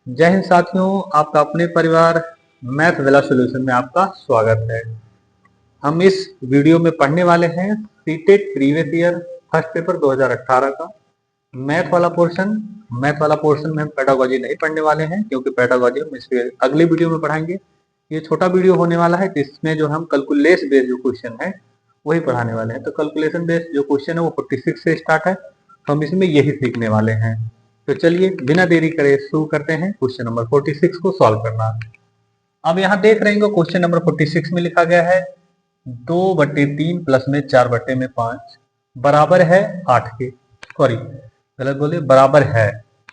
जय हिंद साथियों, आपका अपने परिवार मैथ वाला सॉल्यूशन में आपका स्वागत है। हम इस वीडियो में पढ़ने वाले हैं CTET previous year first paper 2018 का मैथ वाला पोर्शन। मैथ वाला पोर्शन में हम पेडागोजी नहीं पढ़ने वाले हैं क्योंकि पेडागोजी हम इसके अगले वीडियो में पढ़ाएंगे। ये छोटा वीडियो होने वाला है जिसमें जो हम कैलकुलेस बेस्ड जो क्वेश्चन है वही पढ़ाने वाले हैं। तो कैलकुलेशन बेस्ड जो क्वेश्चन है वो 46 से स्टार्ट है, तो हम इसमें यही सीखने वाले हैं। तो चलिए बिना देरी करे शुरू करते हैं क्वेश्चन नंबर 46 को सॉल्व करना। अब यहाँ देख रहे हैं क्वेश्चन नंबर 46 में लिखा गया है 2/3 प्लस में 4/5 बराबर है 8 के। सॉरी गलत बोले, बराबर है।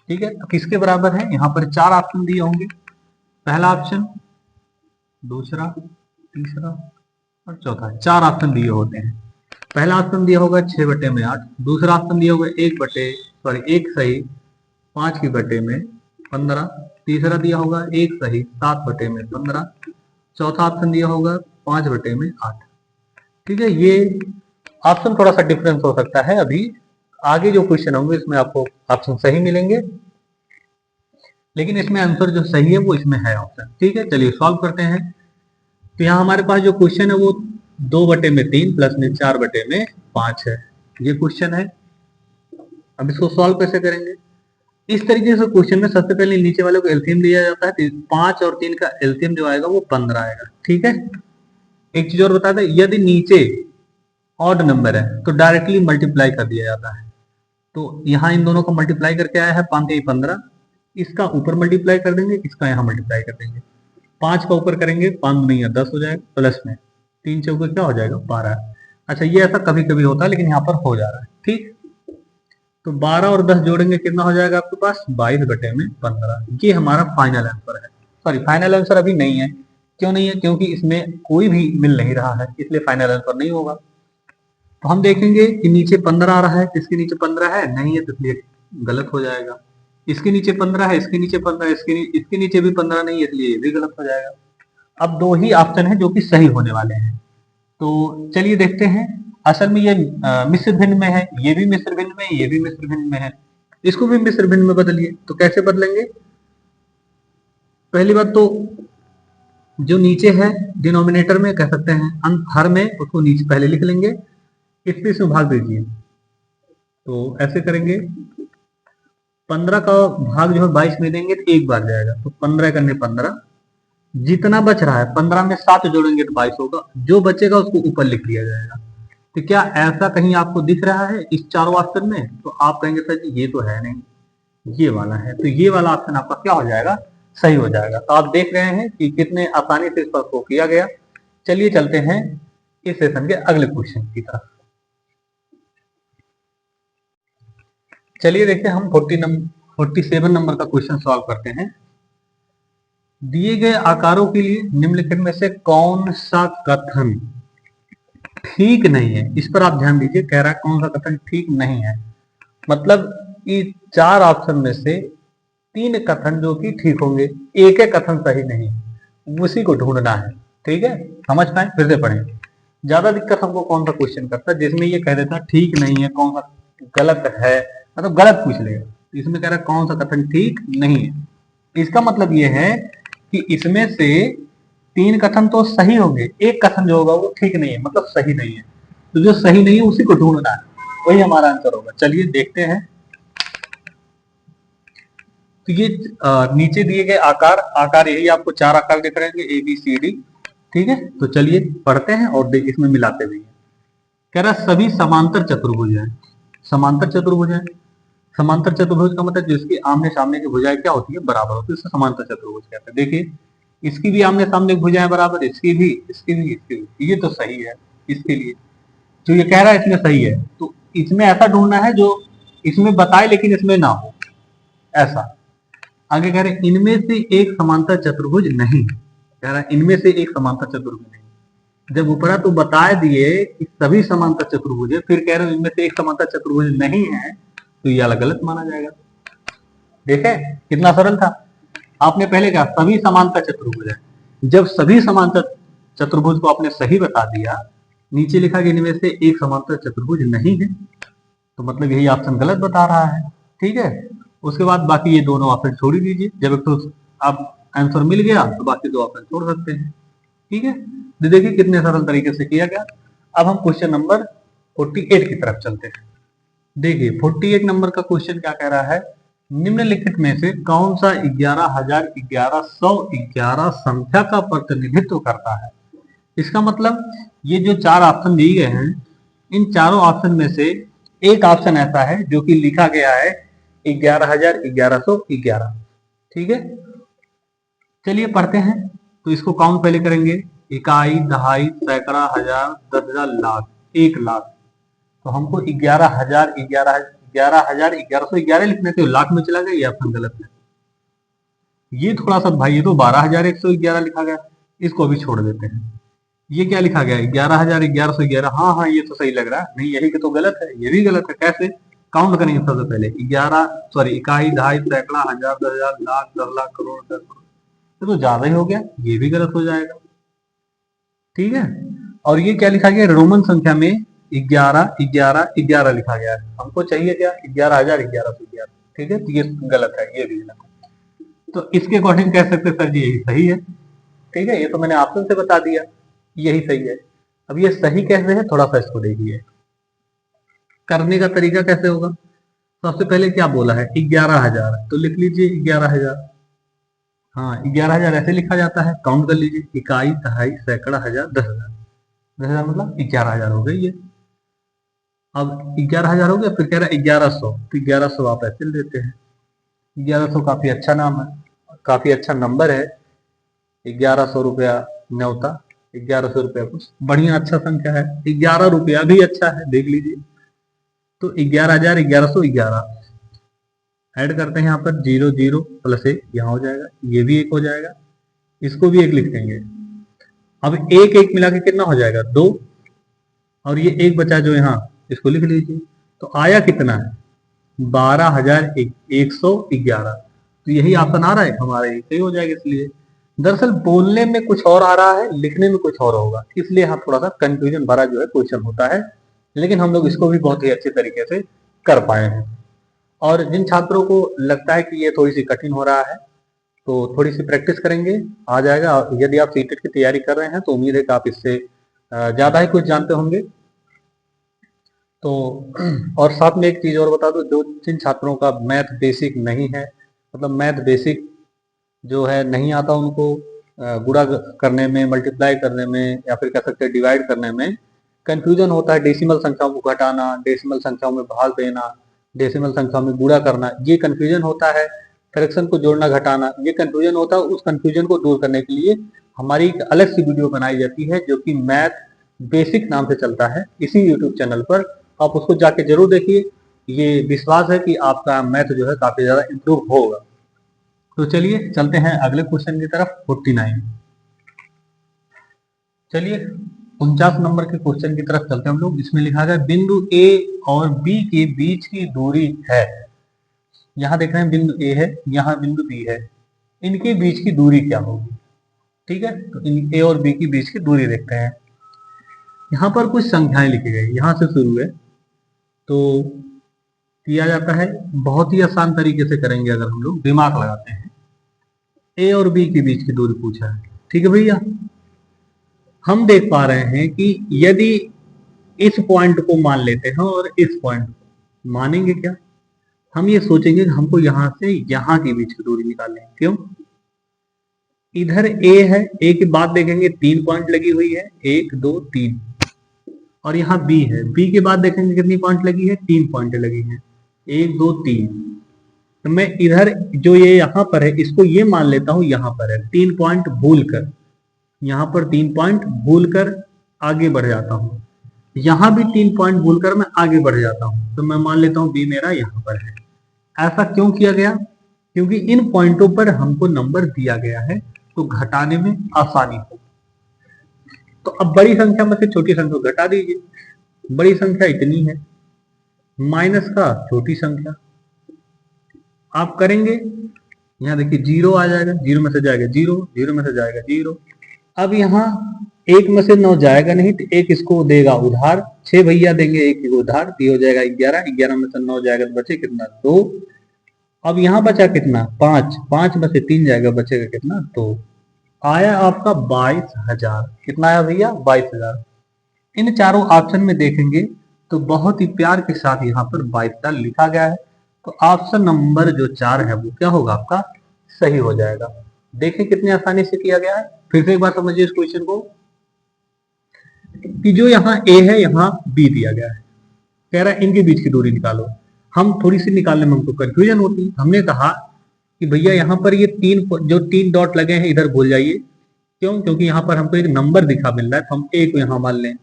ठीक है, तो किसके बराबर है? यहाँ पर 4 ऑप्शन दिए होंगे, पहला ऑप्शन, दूसरा, तीसरा और चौथा। 4 ऑप्शन दिए होते हैं। पहला ऑप्शन दिया होगा 6/8, दूसरा ऑप्शन दिया होगा 1 सही 5/15, तीसरा दिया होगा 1 सही 7/15, चौथा ऑप्शन दिया होगा 5/8। ठीक है, ये ऑप्शन थोड़ा सा डिफरेंस हो सकता है। अभी आगे जो क्वेश्चन होंगे इसमें आपको ऑप्शन सही मिलेंगे, लेकिन इसमें आंसर जो सही है वो इसमें है ऑप्शन। ठीक है, चलिए सॉल्व करते हैं। तो यहाँ हमारे पास जो क्वेश्चन है वो 2/3 प्लस में 4/5 है, ये क्वेश्चन है। अब इसको सॉल्व कैसे करेंगे? इस तरीके से क्वेश्चन में सबसे पहले नीचे वाले को एलसीएम लिया जाता है, तो 5 और 3 का एलसीएम जो आएगा वो 15 आएगा। ठीक है, एक चीज और बता दें, यदि नीचे ऑड नंबर है तो डायरेक्टली मल्टीप्लाई कर दिया जाता है। तो यहाँ इन दोनों को मल्टीप्लाई करके आया है 5 15, इसका ऊपर मल्टीप्लाई कर देंगे, इसका यहाँ मल्टीप्लाई कर देंगे। 5 का ऊपर करेंगे 5 नहीं है 10 हो जाएगा, प्लस में 3 चौके क्या हो जाएगा 12। अच्छा, ये ऐसा कभी कभी होता है लेकिन यहाँ पर हो जा रहा है। ठीक, तो 12 और 10 जोड़ेंगे कितना हो जाएगा आपके पास 22/15। ये हमारा फाइनल आंसर है। सॉरी, फाइनल आंसर अभी नहीं है। क्यों नहीं है? क्योंकि इसमें कोई भी मिल नहीं रहा है, इसलिए फाइनल आंसर नहीं होगा। तो हम देखेंगे कि नीचे 15 आ रहा है, इसके नीचे 15 है नहीं है, तो इसलिए गलत हो जाएगा। इसके नीचे 15 है, इसके नीचे 15, इसके नीचे भी 15 नहीं है, इसलिए ये भी गलत हो जाएगा। अब 2 ही ऑप्शन है जो कि सही होने वाले हैं। तो चलिए देखते हैं। असल में ये मिश्र भिन्न में है, ये भी मिश्र भिन्न में, ये भी मिश्र भिन्न में है। इसको भी मिश्र भिन्न में बदलिए। तो कैसे बदलेंगे? पहली बात तो जो नीचे है डिनोमिनेटर में कह सकते हैं हर में, उसको नीचे पहले लिख लेंगे, इसमें भाग दीजिए। तो ऐसे करेंगे, 15 का भाग जो है 22 में देंगे तो 1 बार जाएगा, तो 15 करने 15, जितना बच रहा है 15 में 7 जोड़ेंगे तो 22 होगा, जो बचेगा उसको ऊपर लिख लिया जाएगा। तो क्या ऐसा कहीं आपको दिख रहा है इस चारों ऑप्शन में? तो आप कहेंगे सर जी ये तो है नहीं, ये वाला है। तो ये वाला ऑप्शन आपका क्या हो जाएगा? सही हो जाएगा। तो आप देख रहे हैं कि कितने आसानी से इस पर को किया गया। चलिए चलते हैं इस सेशन के अगले क्वेश्चन की तरफ। चलिए देखते हैं, हम 47 नंबर का क्वेश्चन सॉल्व करते हैं। दिए गए आकारों के लिए निम्नलिखित में से कौन सा कथन ठीक नहीं है? इस पर आप ध्यान दीजिए, कह रहा है कौन सा कथन ठीक नहीं है। मतलब इस 4 ऑप्शन में से 3 कथन जो कि ठीक होंगे, एक कथन सही नहीं, उसी को ढूंढना है। ठीक है, समझ पाए? फिर से पढ़ें। ज्यादा दिक्कत हमको कौन सा क्वेश्चन करता है जिसमें ये कह देता है ठीक नहीं है, कौन सा गलत है, मतलब गलत पूछ लेगा। इसमें कह रहा है कौन सा कथन ठीक नहीं है, इसका मतलब ये है कि इसमें से 3 कथन तो सही होंगे, एक कथन जो होगा वो ठीक नहीं है, मतलब सही नहीं है। तो जो सही नहीं है उसी को ढूंढना है, वही हमारा आंसर होगा। चलिए देखते हैं। तो ये नीचे दिए गए आकार यही आपको 4 आकार दिख रहे हैं, ABCD। ठीक है, तो चलिए पढ़ते हैं और इसमें मिलाते भी हैं। कह रहा सभी समांतर चतुर्भुज है। समांतर चतुर्भुज है, समांतर चतुर्भुज का मतलब जिसकी आमने सामने की भुजाएं क्या होती है? बराबर होती है, उसको समांतर चतुर्भुज कहते हैं। देखिए, इसकी भी आमने सामने भुजाएं बराबर, इसकी भी, इसकी भी, इसकी भी। ये तो सही है। इसके लिए जो ये कह रहा है इसमें सही है, तो इसमें ऐसा ढूंढना है जो इसमें बताए लेकिन इसमें ना हो, ऐसा। आगे कह रहे इनमें से एक समांतर चतुर्भुज नहीं, कह रहा है इनमें से एक समांतर चतुर्भुज नहीं। जब ऊपरा तो बता दिए कि सभी समांतर चतुर्भुज है, फिर कह रहे इनमें से एक समांतर चतुर्भुज नहीं है, तो यह गलत माना जाएगा। देखे कितना सरल था। आपने पहले कहा सभी समांतर चतुर्भुज है, जब सभी समांतर चतुर्भुज को आपने सही बता दिया, नीचे लिखा कि इनमें से एक समांतर चतुर्भुज नहीं है, तो मतलब यही ऑप्शन गलत बता रहा है। ठीक है, उसके बाद बाकी ये दोनों ऑप्शन छोड़ ही दीजिए। जब एक तो आप आंसर मिल गया तो बाकी दो ऑप्शन छोड़ सकते हैं। ठीक है, तो देखिए कितने सरल तरीके से किया गया। अब हम क्वेश्चन नंबर 48 की तरफ चलते हैं। देखिए 48 नंबर का क्वेश्चन क्या कह रहा है, निम्नलिखित में से कौन सा 11,1111 संख्या का प्रतिनिधित्व करता है। इसका मतलब ये जो चार ऑप्शन दिए गए हैं, इन चारों ऑप्शन में से एक ऑप्शन ऐसा है जो कि लिखा गया है 11,1111। ठीक है, चलिए पढ़ते हैं। तो इसको काउंट पहले करेंगे, इकाई, दहाई, सैकड़ा, हजार, 10,000, लाख, 1,00,000। तो हमको 11,1111 लिखने थे, लाख में चला गया, ये ऑप्शन गलत है। ये थोड़ा सा भाई, ये तो 12,111 लिखा गया, इसको भी छोड़ देते हैं। ये क्या लिखा गया 11,1111, हाँ हाँ ये तो सही लग रहा है, नहीं यही तो गलत है, ये भी गलत है। कैसे काउंट करेंगे, सबसे पहले इकाई, दहाई, सैकड़ा, हजार, 10,000, लाख, 10,00,000, करोड़, 10 करोड़, तो ज्यादा ही हो गया, ये भी गलत हो जाएगा। ठीक है, और ये क्या लिखा गया, रोमन संख्या में 11,11,11 लिखा गया है। हमको चाहिए क्या 11,1111। ठीक है, तो ये गलत है, ये भी गलत है। तो इसके अकॉर्डिंग कह सकते सर जी यही सही है। ठीक है, ये तो मैंने ऑप्शन से बता दिया, यही सही है। अब ये सही कैसे है, थोड़ा सा इसको देखिए, करने का तरीका कैसे होगा। सबसे पहले क्या बोला है 11,000, तो लिख लीजिए 11,000। हाँ 11,000 ऐसे लिखा जाता है, काउंट कर लीजिए, इकाई, दहाई, सैकड़ा, हजार, 10,000। 10,000 मतलब 11,000 हो गई है। अब 11,000 हो गया, फिर कह रहा है 1,100, तो 1,100 आप ऐसे लेते हैं। 1,100 काफी अच्छा नाम है, काफी अच्छा नंबर है। 1,100 रुपया न्योता, 1,100 रुपया कुछ बढ़िया अच्छा संख्या है। 11 रुपया भी अच्छा है, देख लीजिए। तो 11,1111 ऐड करते हैं यहाँ पर, 0 प्लस 1 यहाँ हो जाएगा, ये भी 1 हो जाएगा, इसको भी 1 लिख देंगे। अब 1 1 मिला के कितना हो जाएगा 2, और ये 1 बचा जो यहाँ, इसको लिख लीजिए। तो आया कितना है 12,111। तो यही ऑप्शन आ रहा है हमारा, ये सही हो जाएगा। इसलिए दरअसल बोलने में कुछ और आ रहा है, लिखने में कुछ और होगा, इसलिए यहाँ थोड़ा सा कंफ्यूजन भरा जो है क्वेश्चन होता है, लेकिन हम लोग इसको भी बहुत ही अच्छे तरीके से कर पाए हैं। और जिन छात्रों को लगता है कि ये थोड़ी सी कठिन हो रहा है, तो थोड़ी सी प्रैक्टिस करेंगे आ जाएगा। यदि आप सीटेट की तैयारी कर रहे हैं तो उम्मीद है कि आप इससे ज्यादा ही कुछ जानते होंगे। तो और साथ में एक चीज और बता दो, जो जिन छात्रों का मैथ बेसिक नहीं है, मतलब मैथ बेसिक जो है नहीं आता उनको, गुणा करने में, मल्टीप्लाई करने में, या फिर कह सकते हैं डिवाइड करने में कंफ्यूजन होता है, डेसिमल संख्याओं को घटाना, डेसिमल संख्याओं में भाग देना, डेसिमल संख्याओं में गुणा करना, ये कंफ्यूजन होता है। फ्रैक्शन को जोड़ना घटाना, ये कंफ्यूजन होता है। उस कंफ्यूजन को दूर करने के लिए हमारी एक अलग सी वीडियो बनाई जाती है, जो कि मैथ बेसिक नाम से चलता है इसी यूट्यूब चैनल पर। आप उसको जाके जरूर देखिए, ये विश्वास है कि आपका मैथ जो है काफी ज्यादा इंप्रूव होगा। तो चलिए चलते हैं अगले क्वेश्चन की तरफ, 49। चलिए 49 नंबर के क्वेश्चन की तरफ चलते हैं हम लोग। इसमें लिखा है बिंदु ए और बी के बीच की दूरी है। यहाँ देख रहे हैं बिंदु ए है, यहाँ बिंदु बी है, इनके बीच की दूरी क्या होगी। ठीक है, तो इन ए और बी के बीच की दूरी देखते हैं। यहाँ पर कुछ संख्याएं लिखी गई, यहाँ से शुरू है। तो किया जाता है बहुत ही आसान तरीके से करेंगे, अगर हम लोग दिमाग लगाते हैं। ए और बी के बीच की दूरी पूछा है, ठीक है भैया। हम देख पा रहे हैं कि यदि इस पॉइंट को मान लेते हैं और इस पॉइंट को मानेंगे, क्या हम ये सोचेंगे कि हमको यहां से यहां के बीच की दूरी निकालनी है। क्यों, इधर ए है, ए के बाद देखेंगे 3 पॉइंट लगी हुई है, 1 2 3, और यहाँ बी है, बी के बाद देखेंगे कितनी पॉइंट लगी है, 3 पॉइंट लगी है, 1 2 3। तो मैं इधर जो ये यहाँ पर है इसको ये मान लेता हूं यहाँ पर है, 3 पॉइंट भूल कर, यहाँ पर 3 पॉइंट भूल कर आगे बढ़ जाता हूँ, यहाँ भी 3 पॉइंट भूल कर मैं आगे बढ़ जाता हूँ। तो मैं मान लेता हूँ बी मेरा यहाँ पर है। ऐसा क्यों किया गया, क्योंकि इन पॉइंटों पर हमको नंबर दिया गया है, तो घटाने में आसानी हो। तो अब बड़ी संख्या में से छोटी संख्या घटा दीजिए। बड़ी संख्या इतनी है, माइनस का छोटी संख्या आप करेंगे, यहाँ देखिए 0 आ जाएगा, 0 में से जाएगा 0, 0 में से जाएगा 0। अब यहाँ 1 में से 9 जाएगा नहीं, तो 1 इसको देगा उधार, 6 भैया देंगे 1 को उधार, तो हो जाएगा 11, 11 में से 9 जाएगा तो बचे कितना 2, अब यहाँ बचा कितना, 5, 5 में से 3 जाएगा, बचेगा कितना, तो आया आपका 22,000। कितना आया भैया, 22,000। इन चारों ऑप्शन में देखेंगे तो बहुत ही प्यार के साथ यहाँ पर 22,000 लिखा गया है। तो ऑप्शन नंबर जो 4 है वो क्या होगा आपका, सही हो जाएगा। देखें कितनी आसानी से किया गया है। फिर से एक बार समझिए इस क्वेश्चन को, कि जो यहाँ ए है, यहाँ बी दिया गया है, कह रहा है इनके बीच की दूरी निकालो। हम थोड़ी सी निकालने में हमको कंफ्यूजन होती है। हमने कहा कि भैया यहाँ पर ये जो तीन डॉट लगे हैं इधर भूल जाइए। क्यों, क्योंकि यहाँ पर हमको एक नंबर दिखा मिल रहा है, तो हम ए को यहाँ मान लें,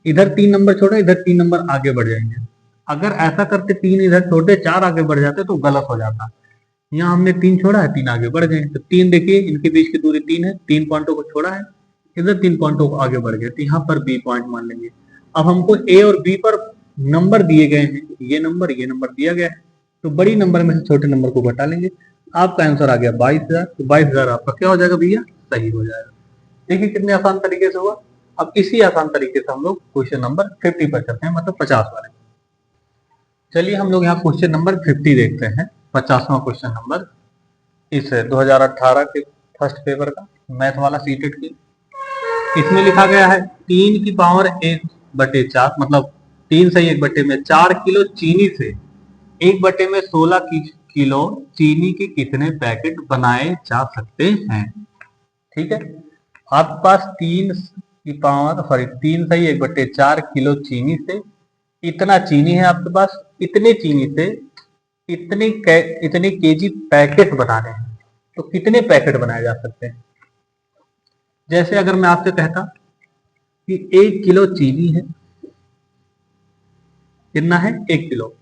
इधर 3 नंबर छोड़े, इधर 3 नंबर आगे बढ़ जाएंगे। अगर ऐसा करते 3 इधर छोड़ते 4 आगे बढ़ जाते तो गलत हो जाता। यहाँ हमने 3 छोड़ा है, 3 आगे बढ़ गए। तो 3 देखिए, इनके बीच की दूरी 3 है, 3 पॉइंटों को छोड़ा है, इधर 3 पॉइंटों को आगे बढ़ गए, तो यहाँ पर बी पॉइंट मान लेंगे। अब हमको ए और बी पर नंबर दिए गए हैं, ये नंबर दिया गया है, तो बड़ी नंबर में से छोटे नंबर को घटा लेंगे। आपका आंसर आ गया 22,000। तो 22,000 आपका क्या हो जाएगा भैया, सही हो जाएगा। देखिए कितने आसान तरीके से हुआ। अब इसी आसान तरीके से हम लोग क्वेश्चन नंबर 50 पर चलते हैं, मतलब 50 वाले। चलिए हम लोग यहाँ क्वेश्चन नंबर 50 देखते हैं, 50वां क्वेश्चन नंबर इस 2018 के फर्स्ट पेपर का मैथ वाला सीटेट की। इसमें लिखा गया है 3 की पावर 1/4, मतलब 3 से 1/4 किलो चीनी से 1/में 16 किलो चीनी के कितने पैकेट बनाए जा सकते हैं। ठीक है, आपके पास 3 से 1/4 किलो चीनी से, इतना चीनी है आपके पास, इतने चीनी से इतने केजी पैकेट बनाने हैं, तो कितने पैकेट बनाए जा सकते हैं। जैसे अगर मैं आपसे कहता कि 1 किलो चीनी है, कितना है, 1 किलो,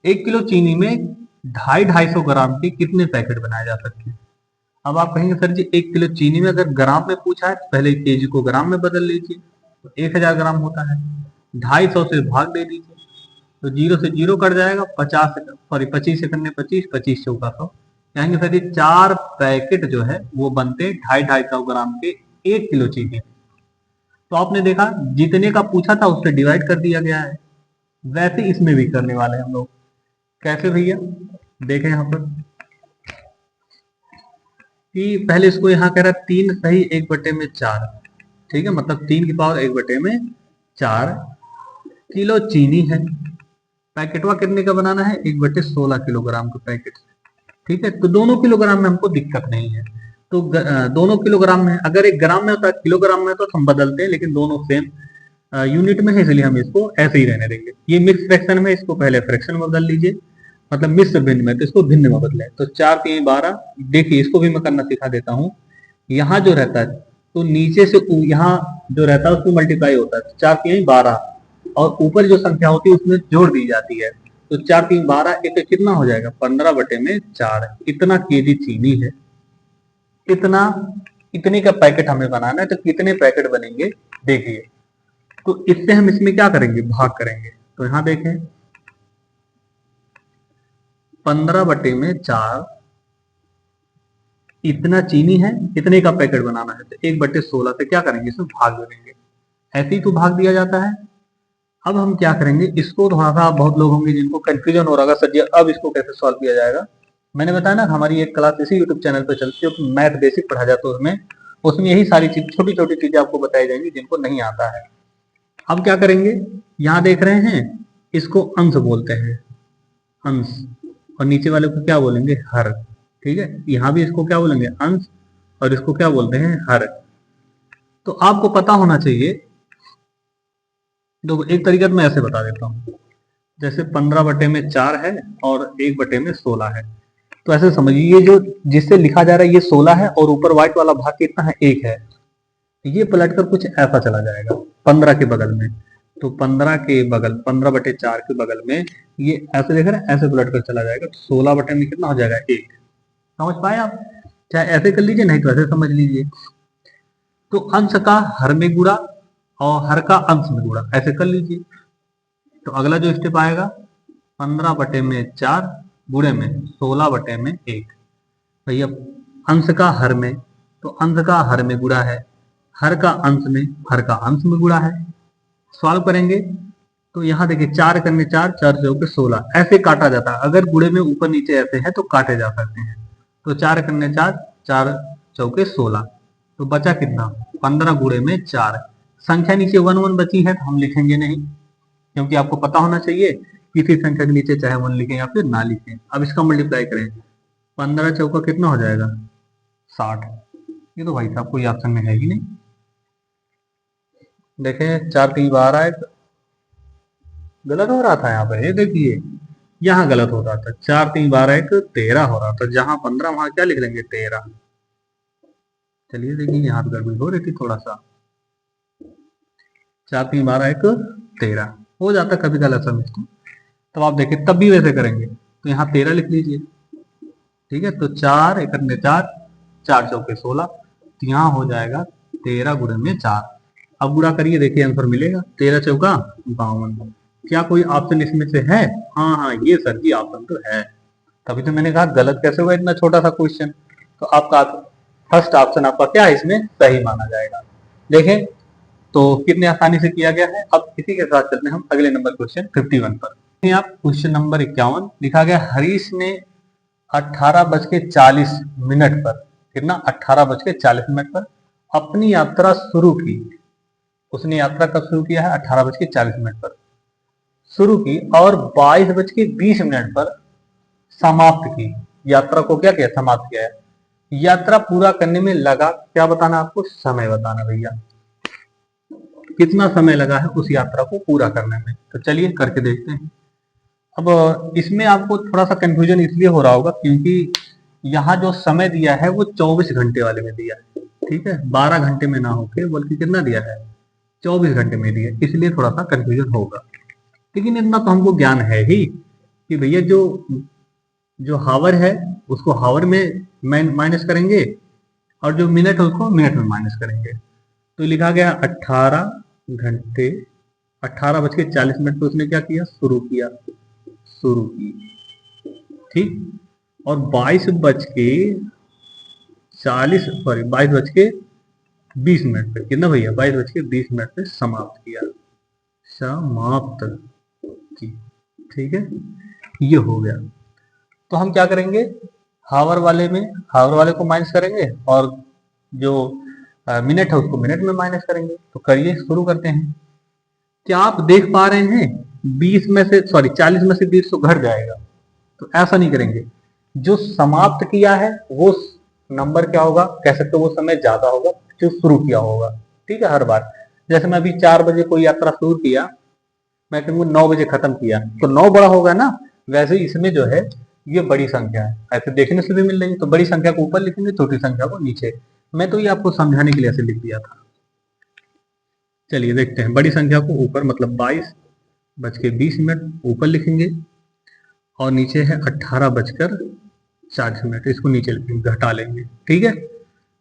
1 किलो चीनी में 250 ग्राम के कितने पैकेट बनाए जा सकते हैं। अब आप कहेंगे सर जी 1 किलो चीनी में अगर ग्राम में पूछा है तो पहले केजी को ग्राम में बदल लीजिए, तो 1000 ग्राम होता है, 250 से भाग दे दीजिए, तो 0 से 0 कट जाएगा, 25 सेकंड में 25, 25 चौका 100। कहेंगे सर ये 4 पैकेट जो है वो बनते 250 ग्राम के 1 किलो चीनी। तो आपने देखा जितने का पूछा था उससे डिवाइड कर दिया गया है। वैसे इसमें भी करने वाले हैं हम लोग। कैसे भैया, देखें यहाँ पर कि पहले इसको यहाँ कह रहा है 3 सही 1/4, ठीक है, मतलब 3 की पावर 1/4 किलो चीनी है। पैकेटवा कितने का बनाना है, 1/16 किलोग्राम का पैकेट। ठीक है, तो दोनों किलोग्राम में हमको दिक्कत नहीं है। तो दोनों किलोग्राम में, अगर 1 ग्राम में होता, किलोग्राम में तो हम बदलते हैं, लेकिन दोनों सेम यूनिट में है, इसलिए हम इसको ऐसे ही रहने देंगे। ये मिक्स फ्रैक्शन में, इसको पहले फ्रैक्शन में बदल लीजिए, मतलब मिश्र भिन्न में, तो इसको भिन्न में बदले। तो 4 3 12, देखिए इसको भी मैं करना सिखा देता हूँ। यहाँ जो रहता है तो नीचे से यहाँ जो रहता है उसको मल्टीप्लाई होता है, 4 3 12, और ऊपर जो संख्या होती है उसमें जोड़ दी जाती है। तो 4 3 12, एक कितना हो जाएगा, 15/4। इतना केजी चीनी है, इतने का पैकेट हमें बनाना है, तो कितने पैकेट बनेंगे देखिए। तो इससे हम इसमें क्या करेंगे, भाग करेंगे। तो यहां देखें 15/4, इतना चीनी है, इतने का पैकेट बनाना है, तो 1/16 से क्या करेंगे, इसमें भाग देंगे। ऐसे ही तो भाग दिया जाता है। अब हम क्या करेंगे, इसको थोड़ा सा, बहुत लोग होंगे जिनको कंफ्यूजन हो रहा होगा, सर जी अब इसको कैसे सॉल्व किया जाएगा। मैंने बताया ना हमारी एक क्लास इसी यूट्यूब चैनल पर चलती है, तो मैथ बेसिक पढ़ा जाता है, उसमें यही सारी चीज, छोटी छोटी चीजें आपको बताई जाएंगी जिनको नहीं आता है। अब क्या करेंगे, यहाँ देख रहे हैं इसको अंश बोलते हैं, अंश, और नीचे वाले को क्या बोलेंगे, हर। ठीक है, यहाँ भी इसको क्या बोलेंगे, अंश, और इसको क्या बोलते हैं, हर। तो आपको पता होना चाहिए। तो एक तरीका मैं ऐसे बता देता हूँ, जैसे 15/4 है और 1/16 है, तो ऐसे समझिए जो जिससे लिखा जा रहा है ये 16 है, और ऊपर व्हाइट वाला भाग कितना है, 1 है। ये पलटकर कुछ ऐसा चला जाएगा 15 के बगल में, तो 15 के बगल, 15/4 के बगल में ये ऐसे देख रहे हैं, ऐसे पलटकर चला जाएगा, तो 16 बटे में कितना हो जाएगा, 1। समझ पाए आप, चाहे ऐसे कर लीजिए, नहीं तो ऐसे समझ लीजिए। तो अंश का हर में गुणा और हर का अंश में गुणा, ऐसे कर लीजिए। तो अगला जो स्टेप आएगा, 15/4 गुणे में 16/1। भैया अंश का हर में, तो अंश का हर में गुणा है, हर का अंश में, हर का अंश में गुणा है। सॉल्व करेंगे तो यहाँ देखिए 4 करने 4, 4 चौके 16, ऐसे काटा जाता है। अगर गुणे में ऊपर नीचे ऐसे है तो काटे जा सकते हैं। तो 4 करने 4, 4 चौके 16, तो बचा कितना 15 गुणे में 4। संख्या नीचे 1 1 बची है तो हम लिखेंगे नहीं, क्योंकि आपको पता होना चाहिए किसी संख्या के नीचे चाहे 1 लिखें या फिर ना लिखें। अब इसका मल्टीप्लाई करें, 15 चौका कितना हो जाएगा 60। ये तो भाई साहब कोई ऑप्शन में है ही नहीं। देखें 4 3 12 है, गलत हो रहा था यहाँ पे, ये देखिए यहाँ गलत हो रहा था। 4 3 12 1 13 हो रहा था, जहां 15 वहां क्या लिख लेंगे 13। चलिए देखिए यहाँ पे गड़बड़ी हो रही थी थोड़ा सा। 4 3 12 1 13 हो जाता कभी कभी ऐसा मिस्टेक। तब आप देखिए तब भी वैसे करेंगे तो यहाँ 13 लिख लीजिए, ठीक है। तो 4 1 ने 4, 4 चौके 16, तो यहाँ हो जाएगा 13 गुणे में 4। अब गुणा करिए देखिए आंसर मिलेगा 13 चौका 52। क्या कोई ऑप्शन इसमें से है? हाँ हाँ ये सर जी ऑप्शन तो है। तभी तो मैंने कहा गलत कैसे हुआ इतना छोटा सा क्वेश्चन। तो आपका फर्स्ट ऑप्शन आपका क्या है इसमें सही माना जाएगा। देखें तो कितने आसानी से किया गया है। अब इसी के साथ चलते हैं हम अगले नंबर क्वेश्चन 51 पर। आप क्वेश्चन नंबर 51 लिखा गया, हरीश ने 18:40 पर, कितना 18:40 पर अपनी यात्रा शुरू की। उसने यात्रा कब शुरू किया है 18:40 पर शुरू की और 22:20 पर समाप्त की। यात्रा को क्या किया समाप्त किया है। यात्रा पूरा करने में लगा क्या बताना आपको, समय बताना भैया, कितना समय लगा है उस यात्रा को पूरा करने में। तो चलिए करके देखते हैं। अब इसमें आपको थोड़ा सा कंफ्यूजन इसलिए हो रहा होगा क्योंकि यहाँ जो समय दिया है वो 24 घंटे वाले में दिया है, ठीक है, 12 घंटे में ना होके बल्कि कितना दिया है 24 घंटे में दिया है, इसलिए थोड़ा सा कंफ्यूजन होगा। लेकिन इतना तो हमको ज्ञान है ही कि भैया जो जो हावर है उसको हावर में माइनस करेंगे और जो मिनट है उसको मिनट में माइनस करेंगे। तो लिखा गया 18 घंटे 18:40 पे उसने क्या किया शुरू की, ठीक। और 22:20 पे कितना भैया 22:20 पे समाप्त किया, समाप्त की, ठीक है। ये हो गया। तो हम क्या करेंगे हावर वाले को माइनस करेंगे और जो मिनट है उसको मिनट में माइनस करेंगे। तो करिए शुरू करते हैं। क्या आप देख पा रहे हैं 40 में से 20 तो घट जाएगा, तो ऐसा नहीं करेंगे। जो समाप्त किया है वो नंबर क्या होगा कह सकते हो, वो समय ज्यादा होगा जो शुरू किया होगा, ठीक है। हर बार जैसे मैं अभी 4 बजे कोई यात्रा शुरू किया, मैं कहूँगा 9 बजे खत्म किया, तो 9 बड़ा होगा ना। वैसे इसमें जो है ये बड़ी संख्या है, ऐसे देखने से भी मिल रही है, तो बड़ी संख्या को ऊपर लिखेंगे छोटी संख्या को नीचे। मैं तो ये आपको समझाने के लिए ऐसे लिख दिया था। चलिए देखते हैं, बड़ी संख्या को ऊपर मतलब 22:20 ऊपर लिखेंगे और नीचे है 18:40, इसको नीचे लिखेंगे, घटा लेंगे, ठीक है।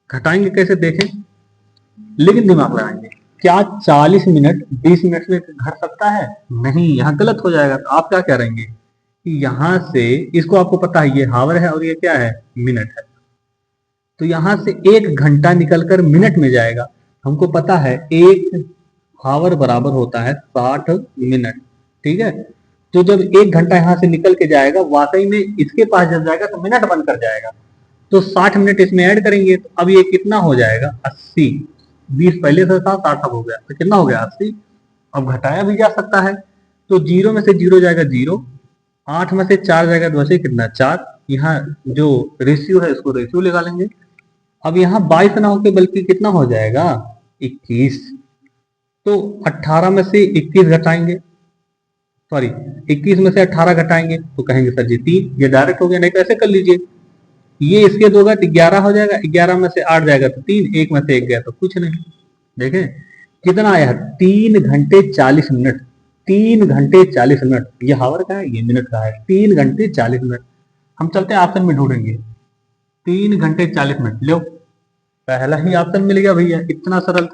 घटाएंगे कैसे देखें, लेकिन दिमाग लगाएंगे। क्या 40 मिनट 20 मिनट में घट सकता है? नहीं, यहाँ गलत हो जाएगा। तो आप क्या करेंगे कि यहाँ से इसको आपको पता है ये हावर है और ये क्या है मिनट है, तो यहाँ से 1 घंटा निकलकर मिनट में जाएगा। हमको पता है 1 हावर बराबर होता है 60 मिनट, ठीक है। तो जब 1 घंटा यहाँ से निकल के जाएगा वाकई में इसके पास जब जाएगा तो मिनट बनकर जाएगा, तो 60 मिनट इसमें ऐड करेंगे तो अब ये कितना हो जाएगा 80। 20 पहले से था 60 अब हो गया, तो कितना हो गया 80। अब घटाया भी जा सकता है, तो 0 में से 0 जाएगा 0, 8 में से 4 जाएगा तो वैसे कितना 4। यहाँ जो रेशियो है उसको रेशियो लगा लेंगे। अब यहाँ 22 ना होके बल्कि कितना हो जाएगा 21। तो 18 में से 21 घटाएंगे, सॉरी 21 में से 18 घटाएंगे तो कहेंगे सर जी 3। ये डायरेक्ट हो गया, नहीं तो ऐसे कर लीजिए, ये इसके दोगा तो 11 हो जाएगा, 11 में से 8 जाएगा तो 3, 1 में से 1 गया तो कुछ नहीं। देखें कितना आया है 3 घंटे 40 मिनट। 3 घंटे 40 मिनट, ये हावर का है ये मिनट का है। 3 घंटे 40 मिनट। हम चलते हैं ऑप्शन में ढूंढेंगे। 3 घंटे 40 मिनट, लो पहला ही ऑप्शन मिल गया भैया, इतना सरल।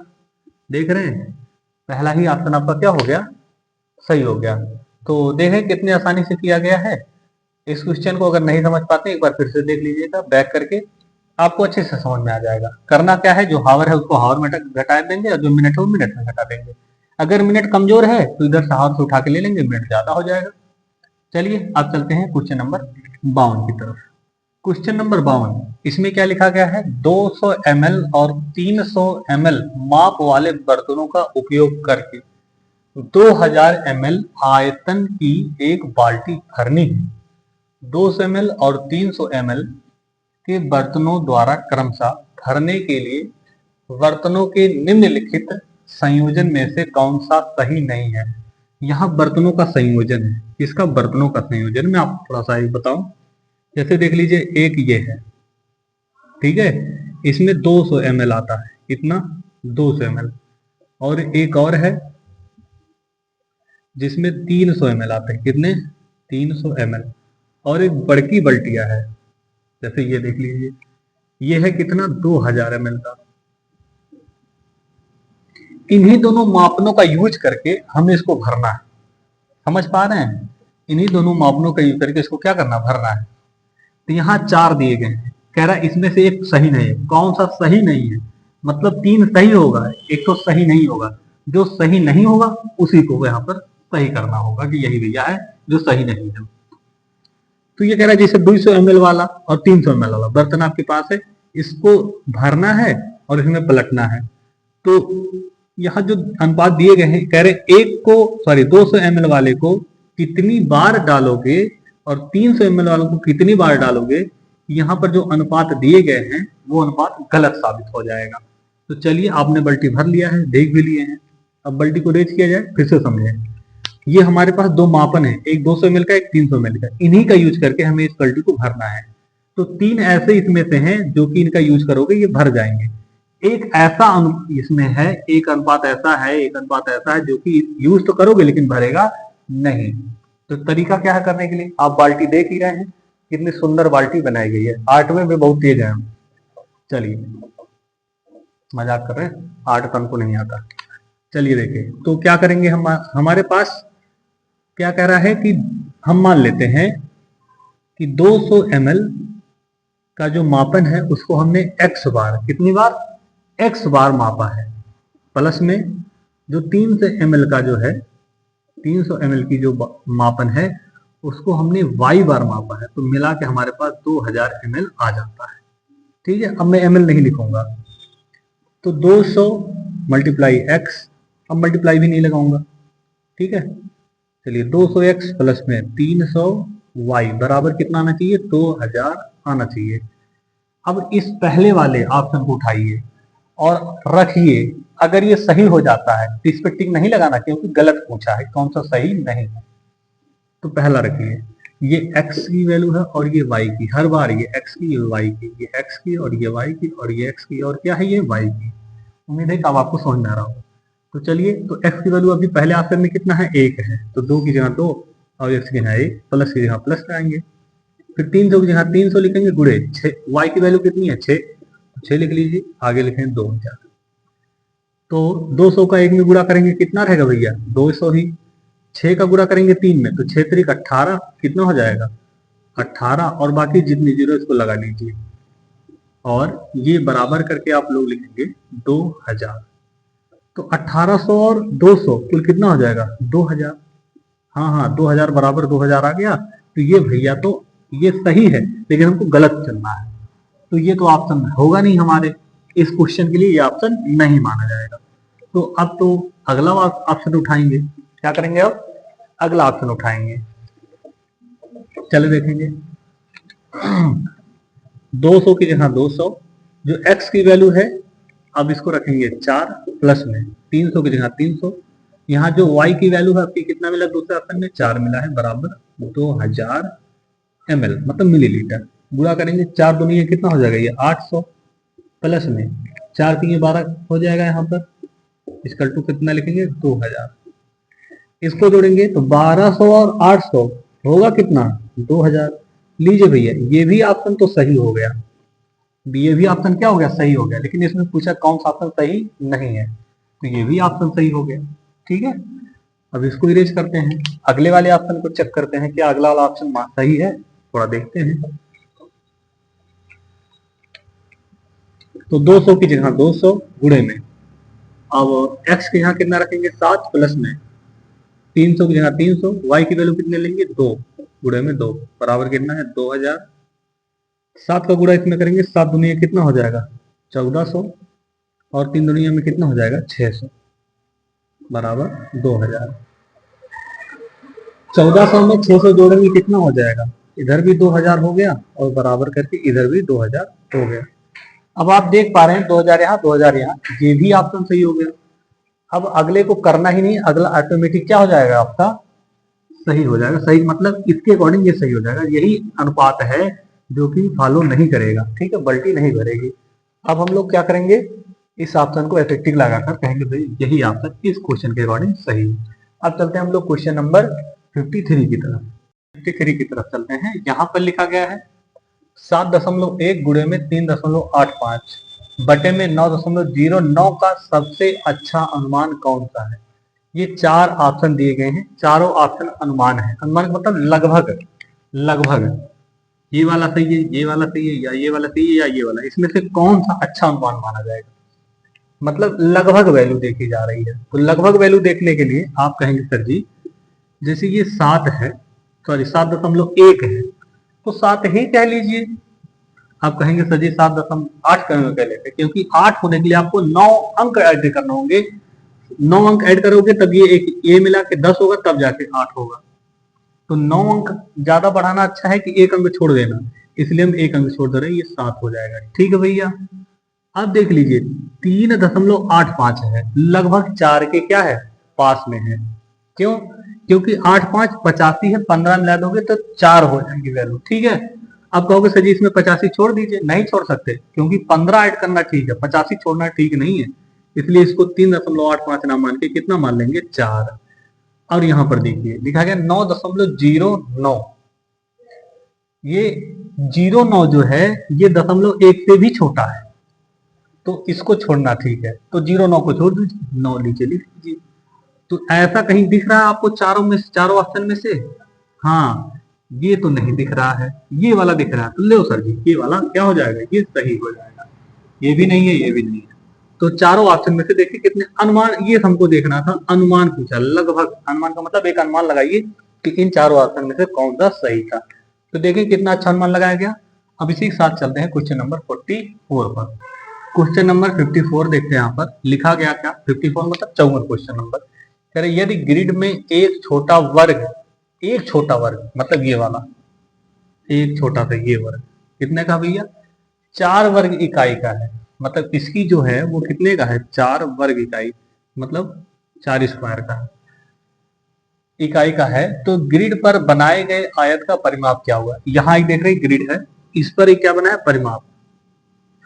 देख रहे हैं पहला ही ऑप्शन आपका क्या हो गया सही हो गया। तो देखें कितनी आसानी से किया गया है। इस क्वेश्चन को अगर नहीं समझ पाते एक बार फिर से देख लीजिएगा बैक करके, आपको अच्छे से समझ में आ जाएगा। करना क्या है, जो हावर है उसको हावर में घटा देंगे और जो मिनट है वो मिनट में घटा देंगे। अगर मिनट कमजोर है तो इधर से हाथ से उठा के ले लेंगे, मिनट ज्यादा हो जाएगा। चलिए अब चलते हैं क्वेश्चन नंबर 52 की तरफ। क्वेश्चन नंबर 52, इसमें क्या लिखा गया है, 200 ml और 300 ml माप वाले बर्तनों का उपयोग करके 2000 ml आयतन की एक बाल्टी भरनी है। 200 ml और 300 ml के बर्तनों द्वारा क्रमशः भरने के लिए बर्तनों के निम्नलिखित संयोजन में से कौन सा सही नहीं है। यहाँ बर्तनों का संयोजन है, इसका बर्तनों का संयोजन मैं आपको थोड़ा सा बताऊं। जैसे देख लीजिए, एक ये है, ठीक है, इसमें 200 ml आता है, कितना, 200 ml, और एक और है जिसमें 300 ml आते हैं, कितने, 300 ml, और एक बड़की बल्टिया है, जैसे ये देख लीजिए, ये है कितना, 2000 ml का। इन्हीं दोनों मापनों का यूज करके हमें इसको भरना है, समझ पा रहे हैं, इन्हीं दोनों मापनों का यूज करके इसको क्या करना, भरना है। तो यहाँ 4 दिए गए हैं, कह रहा है इसमें से एक सही नहीं है। कौन सा सही नहीं है, मतलब 3 सही होगा, एक तो सही नहीं होगा, जो सही नहीं होगा उसी को यहाँ पर सही करना होगा कि यही भैया है जो सही नहीं है। तो ये कह रहा है जैसे 200 ml वाला और 300 ml वाला बर्तन आपके पास है, इसको भरना है और इसमें पलटना है। तो यहाँ जो अनुपात दिए गए हैं, कह रहे एक को, सॉरी 200 ml वाले को कितनी बार डालोगे और 300 ml वालों को कितनी बार डालोगे, यहाँ पर जो अनुपात दिए गए हैं वो अनुपात गलत साबित हो जाएगा। तो चलिए, आपने बाल्टी भर लिया है, देख भी लिए हैं, अब बाल्टी को रेज किया जाए, फिर से समझे। ये हमारे पास दो मापन है, एक 200 ml का, एक 300 ml का, इन्हीं का यूज करके हमें इस बाल्टी को भरना है। तो 3 ऐसे इसमें से हैं जो कि इनका यूज करोगे ये भर जाएंगे। एक ऐसा इसमें है, एक अनुपात ऐसा है, एक अनुपात ऐसा है जो कि यूज तो करोगे लेकिन भरेगा नहीं। तो तरीका क्या है करने के लिए, आप बाल्टी देख ही रहे हैं, कितनी सुंदर बाल्टी बनाई गई है। 8वें में बहुत तेज है हम, चलिए मजाक कर रहे हैं, 8 तन को नहीं आता। चलिए देखिए, तो क्या करेंगे हम, हमारे पास क्या कह रहा है कि हम मान लेते हैं कि 200 ml का जो मापन है उसको हमने x बार, कितनी बार, x बार मापा है, प्लस में जो 300 ml का जो है, 300 ml की जो मापन है उसको हमने y बार मापा है, तो मिला के हमारे पास 2000 ml आ जाता है। ठीक है, अब मैं ml नहीं लिखूंगा, तो 200 मल्टीप्लाई x, अब मल्टीप्लाई भी नहीं लगाऊंगा, ठीक है। चलिए 200x प्लस में 300y बराबर कितना आना चाहिए, 2000 आना चाहिए। अब इस पहले वाले ऑप्शन को उठाइए और रखिए, अगर ये सही हो जाता है तो इस पर टिक नहीं लगाना क्योंकि गलत पूछा है, कौन सा सही नहीं है। तो पहला रखिए, ये x की वैल्यू है और ये y की, हर बार ये x की, ये y की, ये x की और ये y की और ये x की, और क्या है ये y की। उम्मीद है कि अब आपको समझ में आ रहा होगा। तो चलिए, तो x की वैल्यू अभी पहले ऑप्शन में कितना है, 1 है, तो 2 की जगह 2 और x की जगह 1, प्लस की जगह प्लस लगाएंगे, फिर 300 की जगह 300 लिखेंगे, गुणे 6, y की वैल्यू कितनी है 6, 6 लिख लीजिए, आगे लिखेंगे 2000। तो 200 का 1 में गुणा करेंगे कितना रहेगा भैया, 200 ही, 6 का गुणा करेंगे 3 में, तो 6 3 18, कितना हो जाएगा 18, और बाकी जितनी जीरो इसको लगा लीजिए, और ये बराबर करके आप लोग लिखेंगे 2000। तो 1800 और 200 कुल कितना हो जाएगा 2000। हाँ हाँ, 2000 बराबर 2000 आ गया। तो ये भैया, तो ये सही है लेकिन हमको गलत चलना है, तो ये तो ऑप्शन होगा नहीं हमारे, इस क्वेश्चन के लिए ये ऑप्शन नहीं माना जाएगा। तो अब तो अगला ऑप्शन उठाएंगे, क्या करेंगे, अब अगला ऑप्शन उठाएंगे। चलो देखेंगे, 200 की जगह 200, जो x की वैल्यू है अब इसको रखेंगे 4, प्लस में 300 की जगह 300, यहाँ जो y की वैल्यू है आपकी कितना मिला, दूसरे ऑप्शन में 4 मिला है, बराबर 2000 ml मतलब मिलीलीटर। गुणा करेंगे 4 दूनी कितना हो जाएगा ये 800, प्लस में 4 3 12 हो जाएगा, यहाँ पर इसकल टू कितना लिखेंगे 2000, इसको जोड़ेंगे तो 1200 और 800 होगा कितना 2000। लीजिए भैया, ये भी ऑप्शन तो सही हो गया, ये भी ऑप्शन क्या हो गया, सही हो गया, लेकिन इसमें पूछा कौन सा ऑप्शन सही नहीं है, तो ये भी ऑप्शन सही हो गया। ठीक है, अब इसको इरेज करते हैं, अगले वाले ऑप्शन को चेक करते हैं क्या अगला वाला ऑप्शन सही है, थोड़ा देखते हैं। तो 200 की जगह 200 गुणे में अब x के यहाँ कितना रखेंगे 7 प्लस में 300 की जगह 300, y की वैल्यू कितने लेंगे 2 गुणे में 2 बराबर कितना है 2000। 7 का गुणा इसमें करेंगे 7 दुनिया कितना हो जाएगा 1400 और 3 दुनिया में कितना हो जाएगा 600 बराबर 2000। 1400 में 600 जोड़ेंगे कितना हो जाएगा, इधर भी 2000 हो गया और बराबर करके इधर भी 2000 हो गया। अब आप देख पा रहे हैं 2000 यहाँ 2000 यहाँ, ये भी ऑप्शन सही हो गया। अब अगले को करना ही नहीं, अगला ऑटोमेटिक क्या हो जाएगा आपका सही हो जाएगा। सही मतलब इसके अकॉर्डिंग ये सही हो जाएगा। यही अनुपात है जो कि फॉलो नहीं करेगा, ठीक है, बल्टी नहीं भरेगी। अब हम लोग क्या करेंगे, इस ऑप्शन को ऐसे टिक लगाकर कहेंगे भाई यही ऑप्शन इस क्वेश्चन के अकॉर्डिंग सही है। अब चलते हैं हम लोग क्वेश्चन नंबर 53 की तरफ। 53 की तरफ चलते हैं। यहाँ पर लिखा गया है 7.1 गुणे में 3.85 बटे में 9.09 का सबसे अच्छा अनुमान कौन सा है। ये 4 ऑप्शन दिए गए हैं, चारों ऑप्शन अनुमान है। अनुमान का मतलब लगभग, लगभग ये वाला सही है, ये वाला सही है, या ये वाला सही है, या ये वाला, इसमें से कौन सा अच्छा अनुमान माना जाएगा। मतलब लगभग वैल्यू देखी जा रही है। तो लगभग वैल्यू देखने के लिए आप कहेंगे सर जी जैसे ये 7 है, सॉरी 7.1 है, तो 7 ही कह लीजिए। आप कहेंगे सर जी 7.8 कह लेते, क्योंकि 8 होने के लिए आपको 9 अंक ऐड करने होंगे। 9 अंक ऐड करोगे तब ये एक ये मिला के 10 होगा, तब जाके 8 होगा। तो 9 अंक ज्यादा बढ़ाना अच्छा है कि 1 अंक छोड़ देना, इसलिए हम 1 अंक छोड़ दे रहे हैं, ये 7 हो जाएगा। ठीक है भैया। अब देख लीजिए 3.85 है, लगभग 4 के क्या है पास में है। क्यों? क्योंकि 8 5 85 है, 15 मिला दोगे तो 4 हो जाएंगी वैल्यू। ठीक है। अब कहोगे सर जी इसमें 85 छोड़ दीजिए, नहीं छोड़ सकते, क्योंकि 15 ऐड करना ठीक है, 85 छोड़ना ठीक नहीं है, इसलिए इसको 3.85 ना मान के कितना मान लेंगे 4। और यहां पर देखिए लिखा गया 9.09, ये 09 जो है ये 0.1 से भी छोटा है, तो इसको छोड़ना ठीक है, तो 09 को छोड़ दीजिए, 9 नीचे लिख दीजिए। तो ऐसा कहीं दिख रहा है आपको चारों में से, चारों ऑप्शन में से? हाँ, ये तो नहीं दिख रहा है, ये वाला दिख रहा है, तो लो सर जी ये वाला क्या हो जाएगा, ये सही हो जाएगा। ये भी नहीं है, ये भी नहीं है, तो चारों ऑप्शन में से देखिए कितने अनुमान, ये हमको देखना था, अनुमान पूछा, लगभग। अनुमान का मतलब एक अनुमान लगाइए कि इन चारों ऑप्शन में से कौन सा सही था। तो देखिए कितना अच्छा अनुमान लगाया गया। अब इसी के साथ चलते हैं क्वेश्चन नंबर 44 पर। क्वेश्चन नंबर 54 देखते हैं, यहाँ पर लिखा गया क्या, 54 मतलब 54 क्वेश्चन नंबर। कह रहे यदि ग्रिड में एक छोटा वर्ग मतलब ये वाला एक छोटा सा ये वर्ग कितने का भैया 4 वर्ग इकाई का है, मतलब इसकी जो है वो कितने का है 4 वर्ग इकाई, मतलब 4 स्क्वायर का इकाई का है। तो ग्रिड पर बनाए गए आयत का परिमाप क्या हुआ। यहाँ एक देख रहे ग्रिड है, इस पर क्या बना है परिमाप,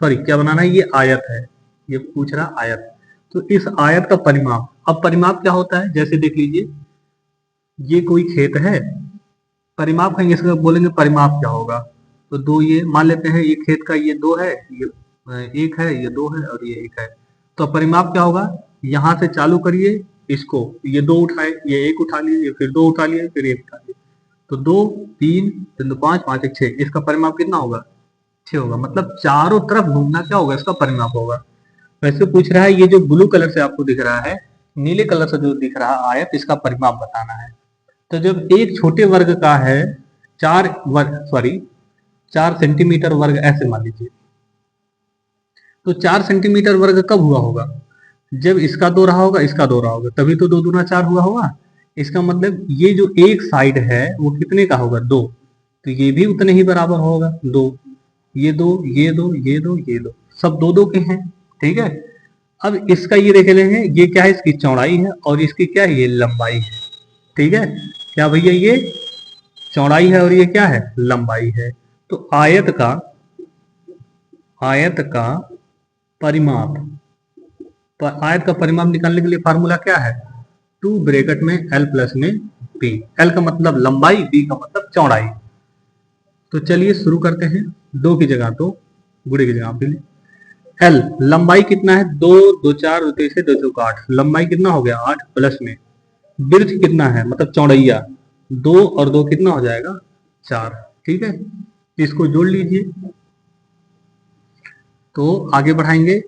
सॉरी क्या बनाना है, ये आयत है, ये पूछ रहा आयत। तो इस आयत का परिमाप, अब परिमाप क्या होता है, जैसे देख लीजिए ये कोई खेत है, परिमाप कहेंगे इसका, बोलेंगे परिमाप क्या होगा, तो 2 ये मान लेते हैं, ये खेत का ये 2 है, ये 1 है, ये 2 है और ये 1 है। तो परिमाप क्या होगा, यहां से चालू करिए इसको, ये 2 उठाए, ये 1 उठा लिए, फिर 2 उठा लिए, फिर 1 उठा लिए, तो 2 3 3 2 5 5 1 6, इसका परिमाप कितना होगा 6 होगा। मतलब चारों तरफ घूमना क्या होगा, इसका परिमाप होगा। वैसे पूछ रहा है ये जो ब्लू कलर से आपको दिख रहा है, नीले कलर से जो दिख रहा आयत, इसका परिमाप बताना है। तो जब एक छोटे वर्ग का है 4 सेंटीमीटर वर्ग ऐसे मान लीजिए, तो 4 सेंटीमीटर वर्ग कब हुआ होगा, जब इसका 2 रहा होगा, इसका 2 रहा होगा, तभी तो 2 दूना 4 हुआ होगा। इसका मतलब ये जो एक साइड है वो कितने का होगा 2, तो ये भी उतने ही बराबर होगा 2, ये 2 ये 2 ये 2 ये 2 सब 2 2 के हैं। ठीक है। अब इसका ये देख लेंगे, ये क्या है, इसकी चौड़ाई है और इसकी क्या है, ये लंबाई है। ठीक है, क्या भैया ये चौड़ाई है और ये क्या है लंबाई है। तो आयत का परिमाप, आयत का परिमाप निकालने के लिए फार्मूला क्या है, 2 ब्रैकेट में l प्लस में b, l का मतलब लंबाई, b का मतलब चौड़ाई। तो चलिए शुरू करते हैं, 2 की जगह 2, गुणे की जगह पे l, लंबाई कितना है 2 2 4 2 3 2 4 8, लंबाई कितना हो गया 8 प्लस में ब्रिथ कितना है मतलब चौड़ैया 2 और 2 कितना हो जाएगा 4। ठीक है, इसको जोड़ लीजिए, तो आगे बढ़ाएंगे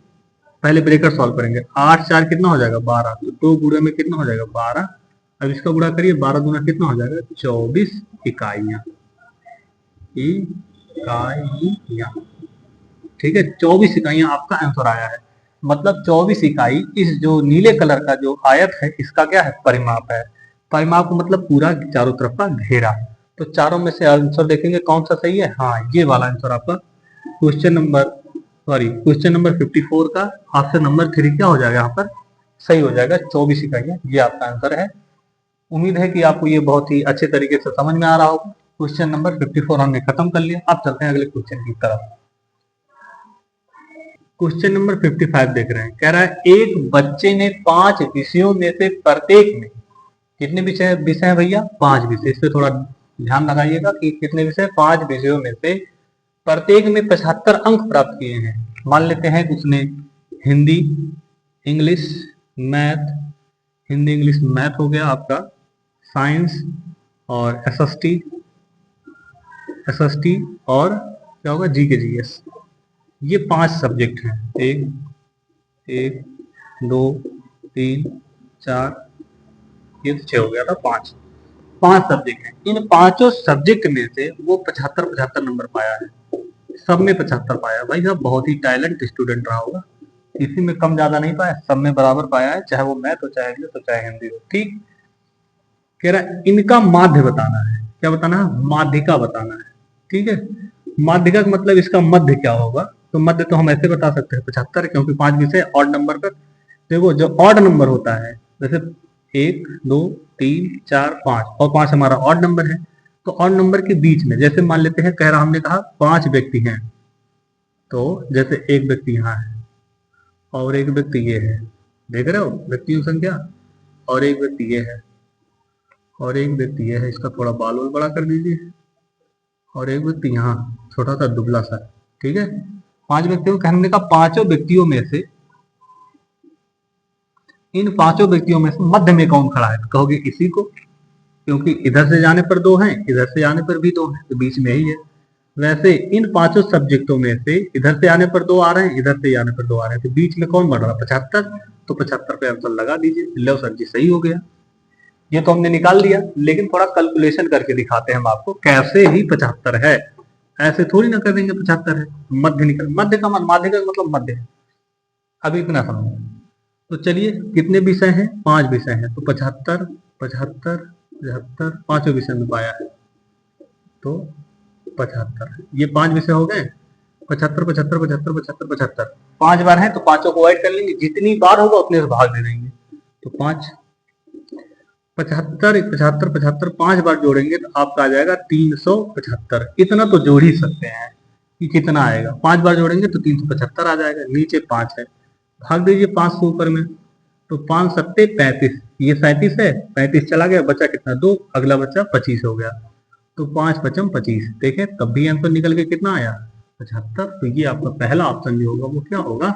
पहले ब्रेकर सॉल्व करेंगे। 8 4 कितना हो जाएगा 12, तो 2 गुणे में कितना हो जाएगा 12। अब इसका गुणा करिए, 12 दूना कितना हो जाएगा 24 इकाइयां। ठीक है, 24 इकाइयां आपका आंसर आया है। मतलब 24 इकाई इस जो नीले कलर का जो आयत है इसका क्या है परिमाप है। परिमाप मतलब पूरा चारों तरफ का घेरा। तो चारों में से आंसर देखेंगे कौन सा सही है। हाँ, ये वाला आंसर आपका क्वेश्चन नंबर 54 का ऑप्शन नंबर 3 क्या हो जाएगा यहाँ पर सही हो जाएगा, 24 इकाइयां, ये आपका आंसर है। उम्मीद है कि आपको ये बहुत ही अच्छे तरीके से समझ में आ रहा होगा। क्वेश्चन नंबर 54 हमने खत्म कर लिया। अब चलते हैं अगले क्वेश्चन की तरफ। क्वेश्चन नंबर 55 देख रहे हैं। कह रहा है एक बच्चे ने 5 विषयों में से प्रत्येक में कितने विषय है भैया 5 विषय। इस पे थोड़ा ध्यान लगाइएगा कि कितने विषय 5 विषयों में से प्रत्येक में 75 अंक प्राप्त किए हैं। मान लेते हैं उसने Hindi English math, Hindi English math हो गया आपका, साइंस और एसएसटी और क्या होगा जीके जीएस, ये 5 सब्जेक्ट हैं। एक 2 3 4, ये तो 6 हो गया था, 5 सब्जेक्ट हैं। इन 5 सब्जेक्ट में से वो 75 नंबर पाया है, सब में 75 पाया। भाई साहब बहुत ही टैलेंट स्टूडेंट रहा होगा, किसी में कम ज्यादा नहीं पाया, सब में बराबर पाया है, चाहे वो मैथ हो चाहे इंग्लिश हो चाहे हिंदी हो। ठीक, कह रहा है इनका माध्य बताना है। क्या बताना है माध्यिका बताना है। ठीक है, माध्यिका का मतलब इसका मध्य क्या होगा, तो मध्य तो हम ऐसे बता सकते हैं 75, क्योंकि 5 विषय ऑड नंबर पर। देखो जो ऑड नंबर होता है जैसे 1 2 3 4 5 और 5 हमारा ऑड नंबर है, तो ऑड नंबर के बीच में जैसे मान लेते हैं कह रहा हमने कहा 5 व्यक्ति हैं, तो जैसे एक व्यक्ति यहाँ है और एक व्यक्ति ये है, देख रहे हो व्यक्तियों की संख्या, और एक व्यक्ति ये है और एक व्यक्ति ये है, इसका थोड़ा बाल वाल बड़ा कर दीजिए, और एक व्यक्ति यहाँ छोटा सा दुबला सा। ठीक है, 5 व्यक्तियों का कहने का 5 व्यक्तियों में से इन 5 व्यक्तियों में से मध्य में कौन खड़ा है, तो कहोगे इसी को, क्योंकि इधर से जाने पर 2 हैं इधर से जाने पर भी 2 हैं, तो बीच में ही है। वैसे इन 5 सब्जेक्टों में से इधर से आने पर 2 आ रहे हैं इधर से आने पर 2 आ रहे हैं, तो बीच में कौन बढ़ रहा है 75, तो 75 पे आंसर लगा दीजिए। लो सर जी सही हो गया, ये तो हमने निकाल लिया, लेकिन थोड़ा कैलकुलेशन करके दिखाते हैं हम आपको कैसे ही 75 है। ऐसे थोड़ी ना कर देंगे 75 है, मध्य निकल, मध्य का मतलब मध्य है। अभी इतना समझो, तो चलिए कितने विषय हैं 5 विषय हैं, तो 75 75 75 5 विषय में पाया है, तो 75 ये 5 विषय हो गए। 75 75 75 75 75 5 बार है तो 5 को ऐड कर लेंगे, जितनी बार होगा उतने से भाग दे देंगे, तो 5 75 75 75 5 बार जोड़ेंगे तो आपका आ जाएगा 375। इतना तो जोड़ ही सकते हैं कि कितना आएगा, 5 बार जोड़ेंगे तो 375 आ जाएगा। नीचे 5 है, भाग दीजिए 5 से ऊपर में, तो 5 सत्ते 35, ये 37 है, 35 चला गया, बचा कितना 2, अगला बचा 25 हो गया, तो 5 पचम 25। देखें तब भी आंसर निकल के कितना आया 75। तो ये आपका पहला ऑप्शन जो होगा वो क्या होगा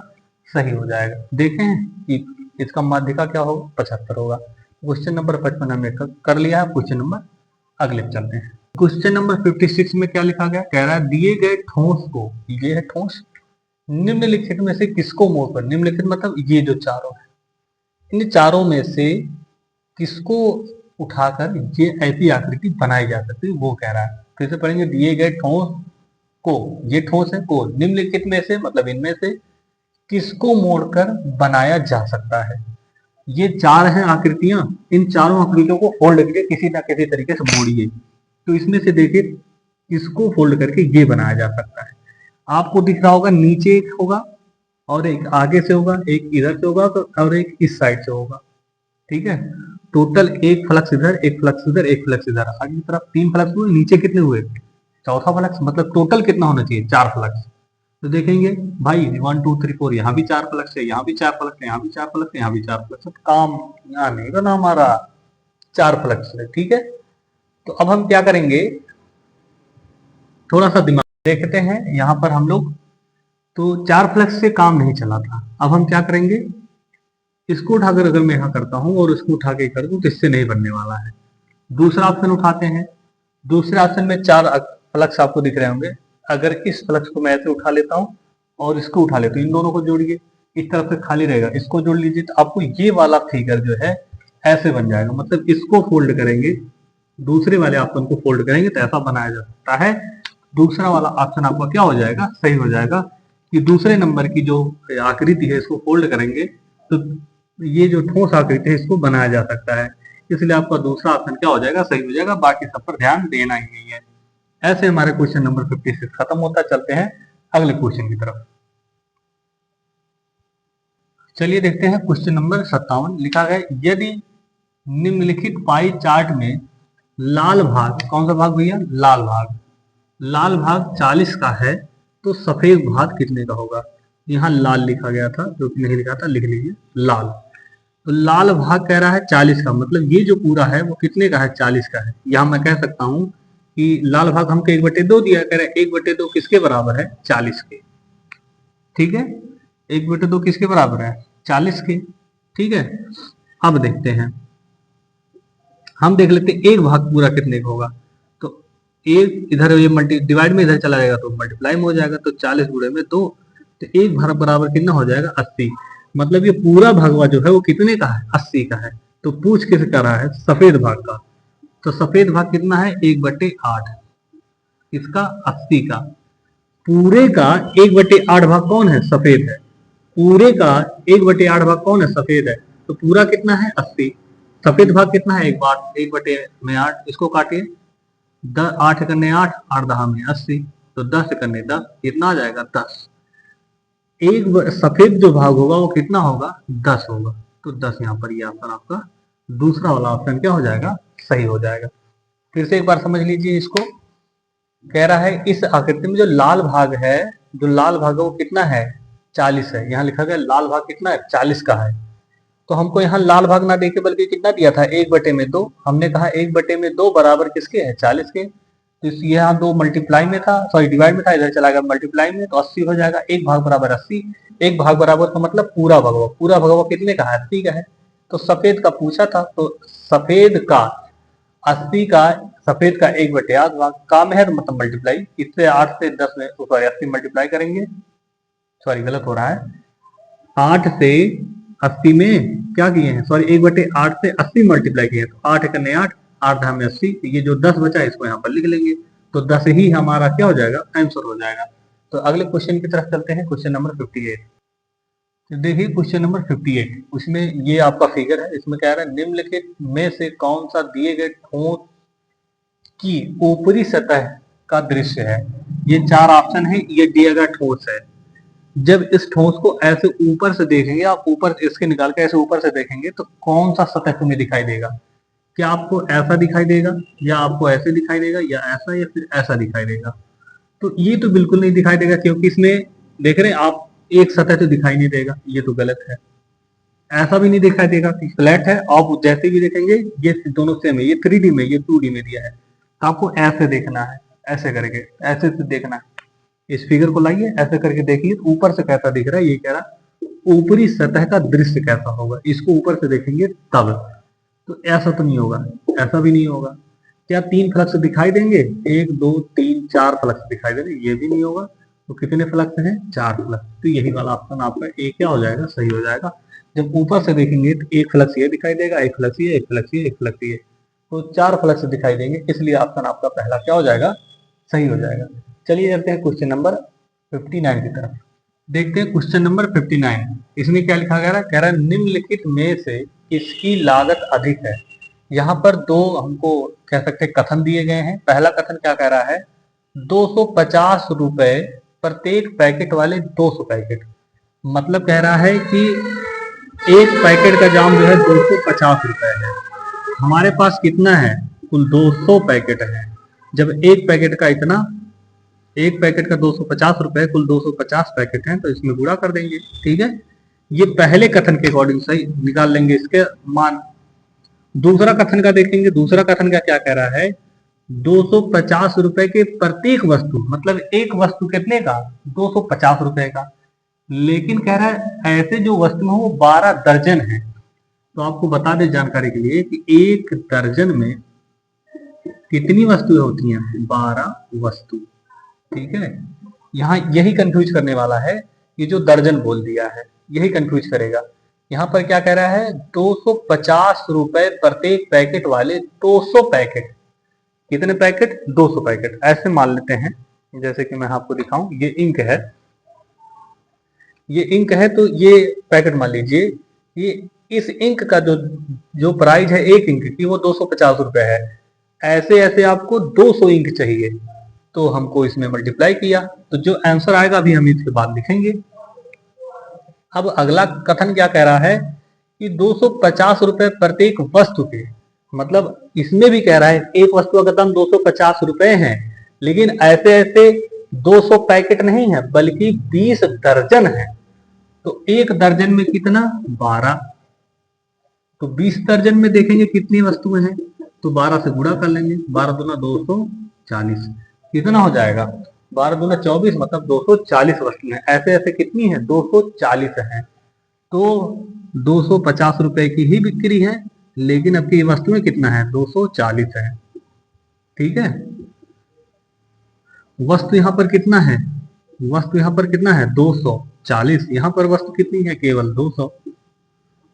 सही हो जाएगा। देखें कि इसका माध्यिका क्या होगा 75 होगा। क्वेश्चन नंबर 55 हमने कर लिया है। क्वेश्चन नंबर अगले चलते हैं। क्वेश्चन नंबर 56 में क्या लिखा गया, कह रहा है दिए गए ठोस को, ये है ठोस, निम्नलिखित में से किसको मोड़ कर, निम्नलिखित मतलब ये जो चारों है, इन चारों में से किसको उठाकर ये ऐसी आकृति बनाई जा सकती है, वो कह रहा है। फिर से पढ़ेंगे, दिए गए ठोस को, ये ठोस है को, निम्नलिखित में से मतलब इनमें से किसको मोड़कर बनाया जा सकता है। ये 4 हैं आकृतियां, इन चारों आकृतियों को फोल्ड करके किसी ना किसी तरीके से मोड़िए, तो इसमें से देखिए किसको फोल्ड करके ये बनाया जा सकता है। आपको दिख रहा होगा नीचे एक होगा और एक आगे से होगा, एक इधर से होगा और एक इस साइड से होगा। ठीक है, टोटल एक फ्लक्स इधर एक फ्लक्स इधर एक फ्लक्स इधर, आगे की तरफ 3 फ्लक्स हुए, नीचे कितने हुए चौथा फ्लक्स, मतलब टोटल कितना होना चाहिए 4 फ्लक्स। तो देखेंगे भाई 1 2 3 4 यहाँ भी 4 फ्लक्स है, यहाँ भी 4 फ्लक्स है, यहाँ भी 4 फ्लक्स है, यहाँ भी 4 फ्लक्स है, काम यहाँ नहीं बना हमारा, 4 फ्लक्स है। ठीक है, तो अब हम क्या करेंगे, थोड़ा सा दिमाग देखते हैं यहाँ पर हम लोग, तो 4 फ्लक्स से काम नहीं चला था। अब हम क्या करेंगे, इसको उठाकर अगर मैं यहाँ करता हूँ और इसको उठा के कर दूं तो इससे नहीं बनने वाला है। दूसरा ऑप्शन उठाते हैं, दूसरे ऑप्शन में 4 फ्लक्स आपको दिख रहे होंगे, अगर इस फ्लक्स को मैं ऐसे उठा लेता हूँ और इसको उठा लेता हूँ, इन दोनों को जोड़िए, इस तरफ से खाली रहेगा, इसको जोड़ लीजिए तो आपको ये वाला फिगर जो है ऐसे बन जाएगा। मतलब इसको फोल्ड करेंगे, दूसरे वाले ऑप्शन को फोल्ड करेंगे तो ऐसा बनाया जा सकता है। दूसरा वाला ऑप्शन आपका क्या हो जाएगा, सही हो जाएगा कि दूसरे नंबर की जो आकृति है इसको फोल्ड करेंगे तो ये जो ठोस आकृति है इसको बनाया जा सकता है। इसलिए आपका दूसरा ऑप्शन क्या हो जाएगा, सही हो जाएगा। बाकी सब पर ध्यान देना ही नहीं है। ऐसे हमारे क्वेश्चन नंबर 56 खत्म होता। चलते हैं अगले क्वेश्चन की तरफ। चलिए देखते हैं क्वेश्चन नंबर 57। लिखा गया यदि निम्नलिखित पाई चार्ट में लाल भाग, कौन सा भाग भैया, लाल भाग, लाल भाग 40 का है तो सफेद भाग कितने का होगा। यहाँ लाल लिखा गया था, जो कि नहीं लिखा था लिख लीजिए लाल। तो लाल भाग कह रहा है 40 का, मतलब ये जो पूरा है वो कितने का है, 40 का है। यहाँ मैं कह सकता हूँ कि लाल भाग हमको 1/2 दिया, कह रहे हैं 1/2 किसके बराबर है, 40 के। ठीक है, 1/2 किसके बराबर है, 40 के। ठीक है, अब देखते हैं, हम देख लेते हैं एक भाग पूरा कितने का होगा। तो एक इधर ये डिवाइड में इधर चला जाएगा तो मल्टीप्लाई में हो जाएगा, तो 40 गुणे में 2, तो एक भाग बराबर कितना हो जाएगा, 80। मतलब ये पूरा भागवा जो है वो कितने का है, 80 का है। तो पूछ किस कर रहा है, सफेद भाग का। तो सफेद भाग कितना है, 1/8, इसका 80 का। पूरे का 1/8 भाग कौन है, सफेद है। पूरे का 1/8 भाग कौन है, सफेद है। तो पूरा कितना है, 80। सफेद भाग कितना है, 1/8, इसको काटिए, 8 करने 8, 8 दहा में 80, तो 10 करने 10, कितना आ जाएगा, 10। एक सफेद जो भाग होगा वो कितना होगा, 10 होगा। तो 10 यहाँ पर ये ऑप्शन आपका दूसरा वाला ऑप्शन क्या हो जाएगा, सही हो जाएगा। फिर से एक बार समझ लीजिए इसको। कह रहा है इस आकृति में जो लाल भाग है, जो लाल भाग है वो कितना है, 40 है। यहाँ लिखा गया लाल भाग कितना है, 40 का है। तो हमको यहाँ लाल भाग ना देके बल्कि कितना दिया था, 1/2। हमने कहा 1/2 बराबर किसके है, 40 के। तो यहाँ 2 मल्टीप्लाई में था, सॉरी डिवाइड में था, इधर चला गया मल्टीप्लाई में, तो 80 हो जाएगा। एक भाग बराबर 80, एक भाग बराबर का मतलब पूरा भगवा, पूरा भगवा कितने का है, 80 का है। तो सफेद का पूछा था, तो सफेद का 80 का, सफेद का 1/8 भाग काम है, तो मतलब मल्टीप्लाई, इससे 8 से 10 में, सॉरी 80 मल्टीप्लाई करेंगे, सॉरी गलत हो रहा है, 8 से 80 में क्या किए हैं, सॉरी 1/8 से 80 मल्टीप्लाई किए हैं, तो 8 करने 8, 8 दहा में 80, ये जो 10 बचा है इसको यहाँ पर लिख लेंगे, तो 10 ही हमारा क्या हो जाएगा, आंसर हो जाएगा। तो अगले क्वेश्चन की तरफ चलते हैं, क्वेश्चन नंबर 58। तो देखिए क्वेश्चन नंबर 58, उसमें ये आपका फिगर है, इसमें कह रहा है निम्नलिखित में से कौन सा दिए गए ठोस की ऊपरी सतह का दृश्य है। ये 4 ऑप्शन है, ये दिया गया ठोस है। जब इस ठोस को ऐसे ऊपर से देखेंगे, आप ऊपर इसके निकाल के ऐसे ऊपर से देखेंगे तो कौन सा सतह तुम्हें दिखाई देगा। क्या आपको ऐसा दिखाई देगा, या आपको ऐसे दिखाई देगा, या ऐसा, या फिर ऐसा दिखाई देगा। तो ये तो बिल्कुल नहीं दिखाई देगा, क्योंकि इसमें देख रहे हैं आप, एक सतह तो दिखाई नहीं देगा, ये तो गलत है। ऐसा भी नहीं दिखाई देगा कि फ्लैट है, आप जैसे भी देखेंगे ये दोनों सेम है, ये 3D में, ये 2D में दिया है। तो आपको ऐसे देखना है, ऐसे करके, ऐसे से देखना है। इस फिगर को लाइए, ऐसे करके देखिए ऊपर से कैसा दिख रहा है। ये कह रहा ऊपरी सतह का दृश्य कैसा होगा, इसको ऊपर से देखेंगे तब। तो ऐसा तो नहीं होगा, ऐसा भी नहीं होगा। क्या 3 फ्लक्स दिखाई देंगे, 1 2 3 4 फ्लक्स दिखाई देंगे, ये भी नहीं होगा। तो कितने फ्लक्स हैं, 4 फ्लक्स। तो यही वाला ऑप्शन आपका ए क्या हो जाएगा, सही हो जाएगा। जब ऊपर से देखेंगे तो 1 फ्लक्स ये दिखाई देगा, 1 फ्लक्स ये, 1 फ्लक्स ये, 1 फ्लक्स ये, तो 4 फ्लक्स दिखाई देंगे, इसलिए ऑप्शन आपका पहला क्या हो जाएगा, सही हो जाएगा। चलिए चलते हैं क्वेश्चन नंबर 59 की तरफ। देखते हैं क्वेश्चन नंबर 59। इसमें क्या लिखा गया है, कह रहा है निम्नलिखित में से किसकी लागत अधिक है। यहाँ पर 2 हमको कह सकते हैं कथन दिए गए हैं। पहला कथन क्या कह रहा है, 250 रुपए प्रत्येक पैकेट वाले 200 पैकेट। मतलब कह रहा है कि एक पैकेट का दाम जो है 250 रुपए है। हमारे पास कितना है, कुल 200 पैकेट है। जब एक पैकेट का इतना, एक पैकेट का 250 रुपए, कुल 250 पैकेट हैं, तो इसमें गुणा कर देंगे। ठीक है, ये पहले कथन के अकॉर्डिंग सही निकाल लेंगे इसके मान। दूसरा कथन का देखेंगे, दूसरा कथन का क्या कह रहा है, 250 रुपए के प्रत्येक वस्तु, मतलब एक वस्तु कितने का, 250 रुपए का। लेकिन कह रहा है ऐसे जो वस्तु है वो 12 दर्जन है। तो आपको बता दें जानकारी के लिए कि एक दर्जन में कितनी वस्तुएं होती हैं, 12 वस्तु। ठीक है, यहाँ यही कंफ्यूज करने वाला है, ये जो दर्जन बोल दिया है, यही कंफ्यूज करेगा। यहाँ पर क्या कह रहा है, 250 रुपए प्रत्येक पैकेट वाले 200 पैकेट, कितने पैकेट, 200 पैकेट ऐसे मान लेते हैं। जैसे कि मैं आपको दिखाऊं, ये इंक है, ये इंक है, तो ये पैकेट मान लीजिए, ये इस इंक का जो जो प्राइस है एक इंक की वो 250 रुपए है। ऐसे ऐसे आपको 200 इंक चाहिए, तो हमको इसमें मल्टीप्लाई किया, तो जो आंसर आएगा अभी हम इसके बाद लिखेंगे। अब अगला कथन क्या कह रहा है कि 250 रुपए प्रत्येक वस्तु के, मतलब इसमें भी कह रहा है एक वस्तु का दाम 250 रुपए है, लेकिन ऐसे ऐसे 200 पैकेट नहीं है बल्कि 20 दर्जन है। तो एक दर्जन में कितना, 12, तो 20 दर्जन में देखेंगे कितनी वस्तुएं हैं, तो 12 से गुणा कर लेंगे, 12 दूना 240, कितना हो जाएगा, 12 दूना 24, मतलब 240 वस्तुएं। ऐसे ऐसे कितनी है, 240 है। तो 250 रुपए की ही बिक्री है, लेकिन अब की वस्तुएं कितना है, 240 है। ठीक है, वस्तु यहाँ पर कितना है, वस्तु यहाँ पर कितना है, 240, यहाँ पर वस्तु कितनी है, केवल 200,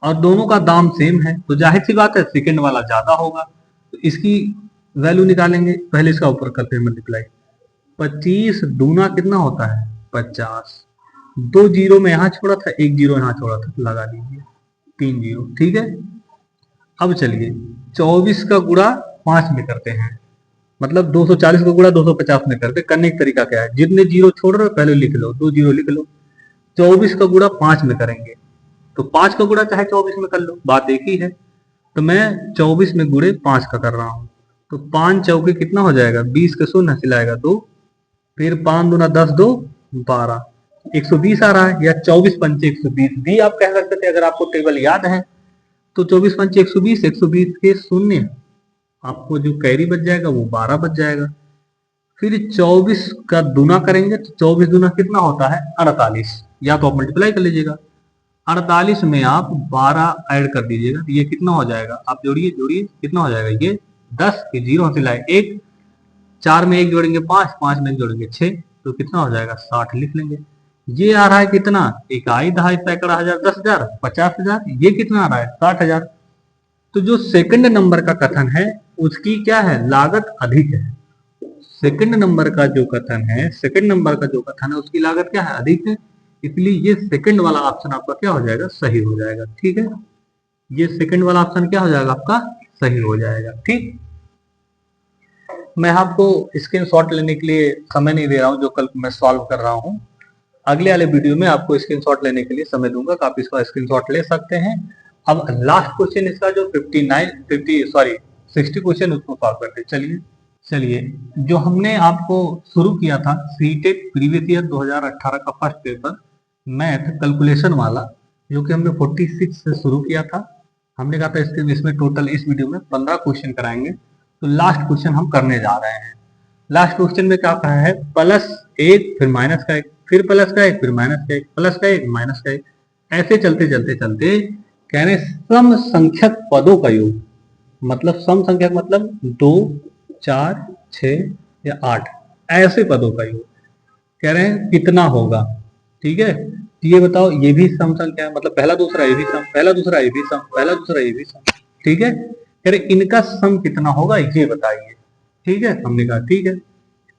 और दोनों का दाम सेम है, तो जाहिर सी बात है सेकंड वाला ज्यादा होगा। तो इसकी वैल्यू निकालेंगे, पहले इसका ऊपर करते हैं मल्टीप्लाई। 25 दूना कितना होता है, 50, 2 जीरो में यहाँ छोड़ा था, 1 जीरो यहाँ छोड़ा था, लगा दीजिए 3 जीरो। ठीक है, अब चलिए 24 का गुणा 5 में करते हैं, मतलब 240 का गुणा 250 में करते। करने का तरीका क्या है, जितने जीरो छोड़ रहे हो पहले लिख लो, 2 जीरो लिख लो। 24 का गुणा 5 में करेंगे, तो 5 का गुणा चाहे 24 में कर लो, बात एक ही है। तो मैं 24 में गुणे 5 का कर रहा हूं, तो 5 चौके कितना हो जाएगा, 20 के शून्य सिलाएगा 2, फिर 5 दूना 10, 2 12, 120 आ रहा है, या 24 पंचे 120 भी आप कह सकते थे अगर आपको टेबल याद है। तो 24 पंचे 120, 120 के शून्य, आपको जो कैरी बच जाएगा वो 12 बच जाएगा। फिर 24 का दूना करेंगे, तो 24 दूना कितना होता है, 48, या तो आप मल्टीप्लाई कर लीजिएगा, 48 में आप 12 ऐड कर दीजिएगा, तो ये कितना हो जाएगा, आप जोड़िए जोड़िए कितना हो जाएगा, ये 10 के जीरो से लाए 1, 4 में 1 जोड़ेंगे 5, 5 में 1 जोड़ेंगे 6, तो कितना हो जाएगा, 60 लिख लेंगे। ये आ रहा है कितना, इकाई दहाई सैकड़ा हजार 10,000 50,000, ये कितना आ रहा है, 60,000। तो जो सेकंड नंबर का कथन है उसकी क्या है, लागत अधिक है। सेकंड नंबर का जो कथन है, सेकंड नंबर का जो कथन है उसकी लागत क्या है, अधिक है, इसलिए ये सेकंड वाला ऑप्शन आपका क्या हो जाएगा, सही हो जाएगा। ठीक है, ये सेकंड वाला ऑप्शन क्या हो जाएगा, आपका सही हो जाएगा। ठीक, मैं आपको स्क्रीनशॉट लेने के लिए समय नहीं दे रहा हूं, जो कल मैं सॉल्व कर रहा हूं। अगले वाले वीडियो में आपको स्क्रीनशॉट लेने के लिए समय दूंगा, तो आप इसका स्क्रीनशॉट ले सकते हैं। अब लास्ट क्वेश्चन इसका जो 60 क्वेश्चन उसको सॉल्व करते हैं। चलिए जो हमने आपको शुरू किया था सीटेट प्रीवियस ईयर 2018 का फर्स्ट पेपर मैथ कैलकुलेशन वाला, जो कि हमने 46 से शुरू किया था। हमने कहा था इसमें टोटल इस वीडियो में 15 क्वेश्चन कराएंगे, तो लास्ट क्वेश्चन हम करने जा रहे हैं। लास्ट क्वेश्चन में क्या कहा है, +1 फिर माइनस का 1 फिर प्लस का 1 फिर माइनस का 1 प्लस का 1 माइनस का 1, ऐसे चलते चलते चलते कह रहे सम संख्यक पदों का योग, मतलब सम संख्यक मतलब 2 4 6 या 8 ऐसे पदों का योग कह रहे हैं कितना होगा। ठीक है, तो ये बताओ, ये भी सम संख्या है, मतलब पहला दूसरा ये भी सम, पहला दूसरा ये भी सम, पहला दूसरा ये भी सम। ठीक है, कह रहे इनका सम कितना होगा ये बताइए। ठीक है, हमने कहा ठीक है।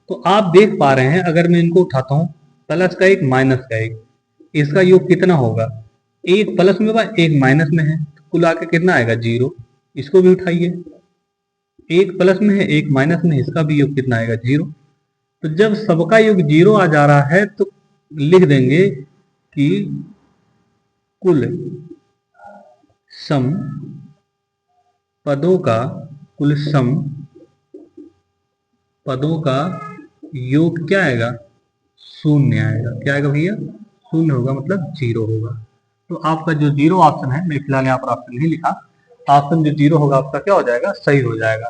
तो आप देख पा रहे हैं, अगर मैं इनको उठाता हूं, प्लस का 1 माइनस का 1, इसका योग कितना होगा, एक प्लस में होगा एक माइनस में है, तो कुल आके कितना आएगा 0। इसको भी उठाइए, एक प्लस में है एक माइनस में है, इसका भी योग कितना आएगा 0। तो जब सबका योग 0 आ जा रहा है तो लिख देंगे कि कुल सम पदों का, कुल सम पदों का योग क्या आएगा, 0 आएगा। क्या आएगा भैया, 0 होगा, मतलब 0 होगा। तो आपका जो 0 ऑप्शन है, मैं फिलहाल यहाँ पर ऑप्शन नहीं लिखा, ऑप्शन जो 0 होगा आपका क्या हो जाएगा, सही हो जाएगा।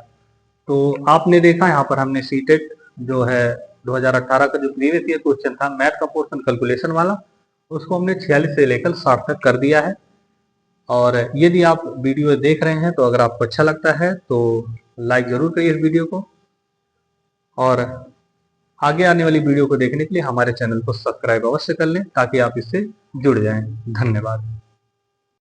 तो आपने देखा यहाँ पर हमने सीटेट जो है 2018 का जो प्रीवियस ईयर क्वेश्चन था मैथ का पोर्शन कैलकुलेशन वाला, उसको हमने 46 से लेकर 60 तक कर दिया है। और यदि आप वीडियो देख रहे हैं तो अगर आपको अच्छा लगता है तो लाइक जरूर करिए इस वीडियो को, और आगे आने वाली वीडियो को देखने के लिए हमारे चैनल को सब्सक्राइब अवश्य कर लें, ताकि आप इससे जुड़ जाएं। धन्यवाद।